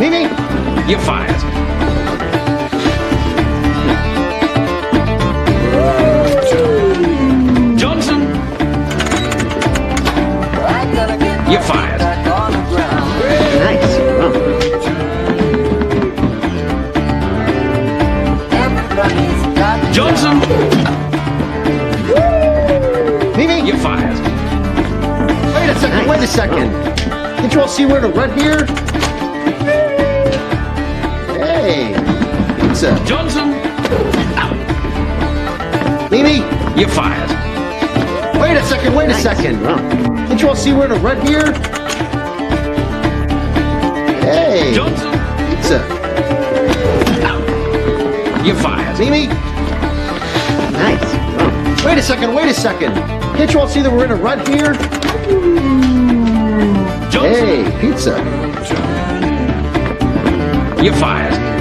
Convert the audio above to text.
Mimi, You're fired. Johnson, you're fired. nice. Oh. Johnson, Mimi, you're fired. wait a second, wait a second. Did you all see we're in a red here? Hey, pizza. Johnson, Mimi, you're fired. wait a second, wait a second. Did you all see we're in a red here? Hey, Johnson, pizza. you're fired. Mimi, nice. Wait a second, wait a second. Can't you all see that we're in a red here? Johnson, Hey, pizza. you're fired.